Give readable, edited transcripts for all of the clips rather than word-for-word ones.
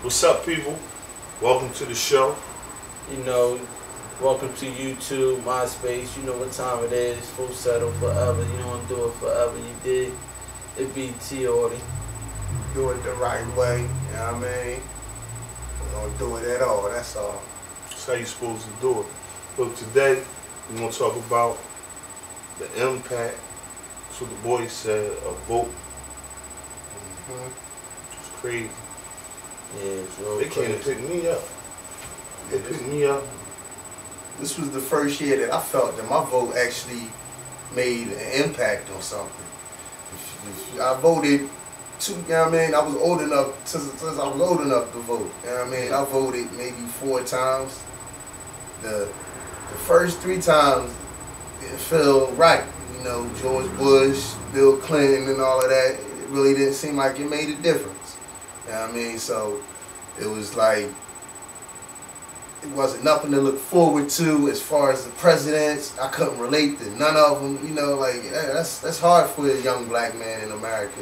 What's up, people? Welcome to the show. You know, welcome to YouTube, MySpace. You know what time it is. Full settle forever. You don't do it forever. You did. It be T-Ordy. Do it the right way, you know what I mean? We don't do it at all, that's all. That's how you're supposed to do it. Look, today we're going to talk about the impact. That's what the boy said, a vote. It's crazy. Yeah, it's real They came and crazy. picked me up. They picked me up. This was the first year that I felt that my vote actually made an impact on something. I voted you know what I mean? I was old enough, since I was old enough to vote, you know what I mean? I voted maybe 4 times. The first 3 times, it felt right. You know, George Bush, Bill Clinton and all of that, it really didn't seem like it made a difference. You know what I mean? So, it was like, it wasn't nothing to look forward to as far as the presidents. I couldn't relate to none of them. You know, like, that's hard for a young black man in America.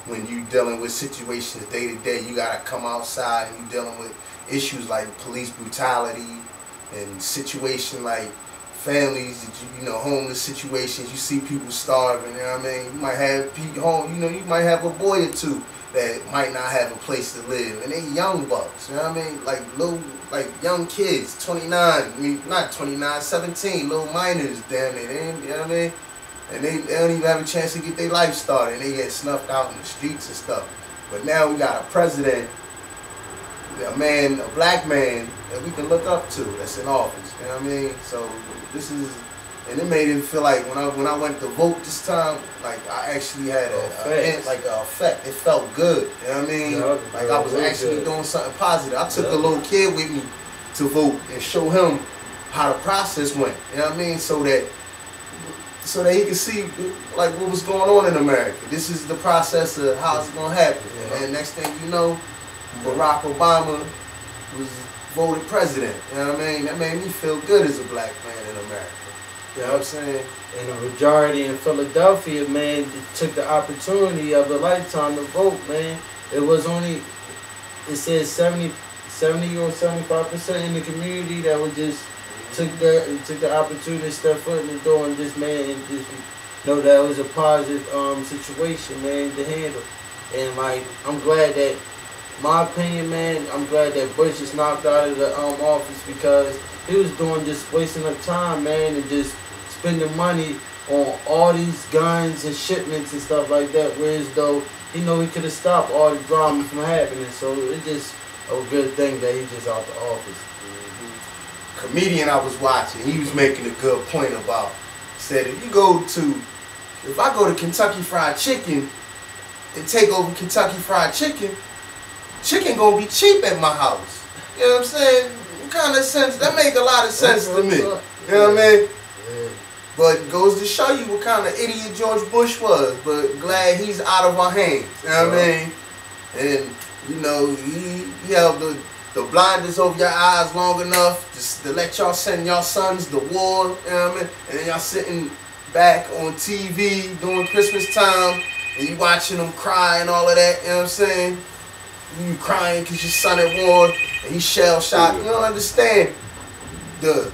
When you dealing with situations day to day, you gotta come outside and you dealing with issues like police brutality and situation like families, you know, homeless situations. You see people starving. You know what I mean? You might have people home. You know, you might have a boy or two that might not have a place to live, and they young bucks. You know what I mean? Like young kids, 29. I mean, not 29, 17, little minors. Damn it, you know what I mean? And they don't even have a chance to get their life started, and they get snuffed out in the streets and stuff. But now we got a president, a black man that we can look up to that's in office. You know what I mean? So this is, and it made it feel like when I went to vote this time, like I actually had an effect. It felt good. You know what I mean? Yeah, like I was actually doing something positive. I took a little kid with me to vote and show him how the process went. You know what I mean? So that he could see like what was going on in America. This is the process of how it's gonna happen. Yeah. And next thing you know, Barack Obama was voted president. You know what I mean? That made me feel good as a black man in America. You know what I'm saying? And the majority in Philadelphia, man, took the opportunity of a lifetime to vote, man. It was only, it said 70 or 75% in the community that was just took the opportunity to step foot in the door and just, man, and just know that it was a positive situation, man, to handle. And like, I'm glad that, my opinion, man, I'm glad that Bush is knocked out of the office, because he was doing just wasting up time, man, and just spending money on all these guns and shipments and stuff like that, whereas though he could have stopped all the drama from happening. So it's just a good thing that he just out the office. Comedian I was watching, he was making a good point about, said if I go to Kentucky Fried Chicken and take over Kentucky Fried Chicken gonna be cheap at my house. You know what I'm saying? What kind of sense? That make a lot of sense to me. You know what I mean? Yeah. But it goes to show you what kind of idiot George Bush was. But glad he's out of our hands. You know what I mean? And you know, he held the blinders over your eyes long enough just to let y'all send y'all sons to war. You know what I mean? And then y'all sitting back on TV during Christmas time and you watching them cry and all of that. You know what I'm saying? You crying because your son at war and he's shell shocked. You don't understand the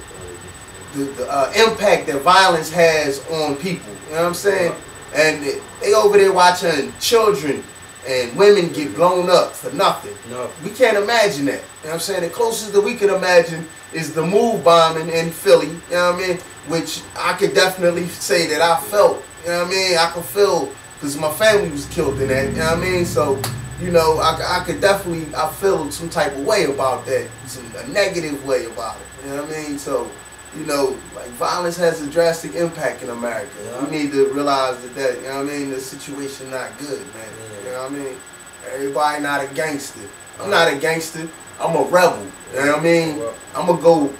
impact that violence has on people. You know what I'm saying? And they over there watching children and women get blown up for nothing. No. We can't imagine that. You know what I'm saying? The closest that we can imagine is the move bombing in Philly. You know what I mean? Which I could definitely say that I felt. You know what I mean? I could feel, because my family was killed in that. You know what I mean? So, you know, I could definitely, I feel some type of way about that. A negative way about it. You know what I mean? So, you know, like violence has a drastic impact in America. Yeah. We need to realize that, you know what I mean, the situation not good, man. Yeah. You know what I mean? Everybody not a gangster. I'm not a gangster. I'm a rebel. You know what I mean? I'm going to go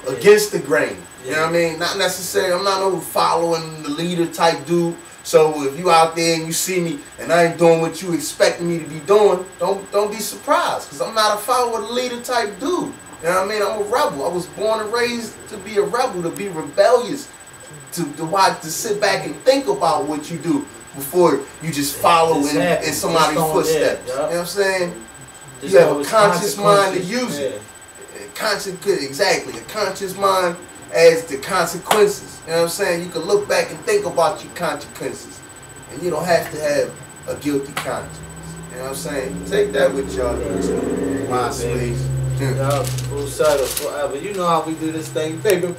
against the grain. You know what I mean? Not necessarily, I'm not no following the leader type dude. So if you out there and you see me and I ain't doing what you expecting me to be doing, don't be surprised, because I'm not a follower of the leader type dude. You know what I mean? I'm a rebel. I was born and raised to be a rebel, to be rebellious, to sit back and think about what you do before you just follow in somebody's footsteps. You know what I'm saying? You have a conscious mind to use Yeah. it. Exactly. A conscious mind as the consequences. You know what I'm saying? You can look back and think about your consequences. And you don't have to have a guilty conscience. You know what I'm saying? Take that with y'all. Mind slaves. Yeah, full settle forever. You know how we do this thing, baby.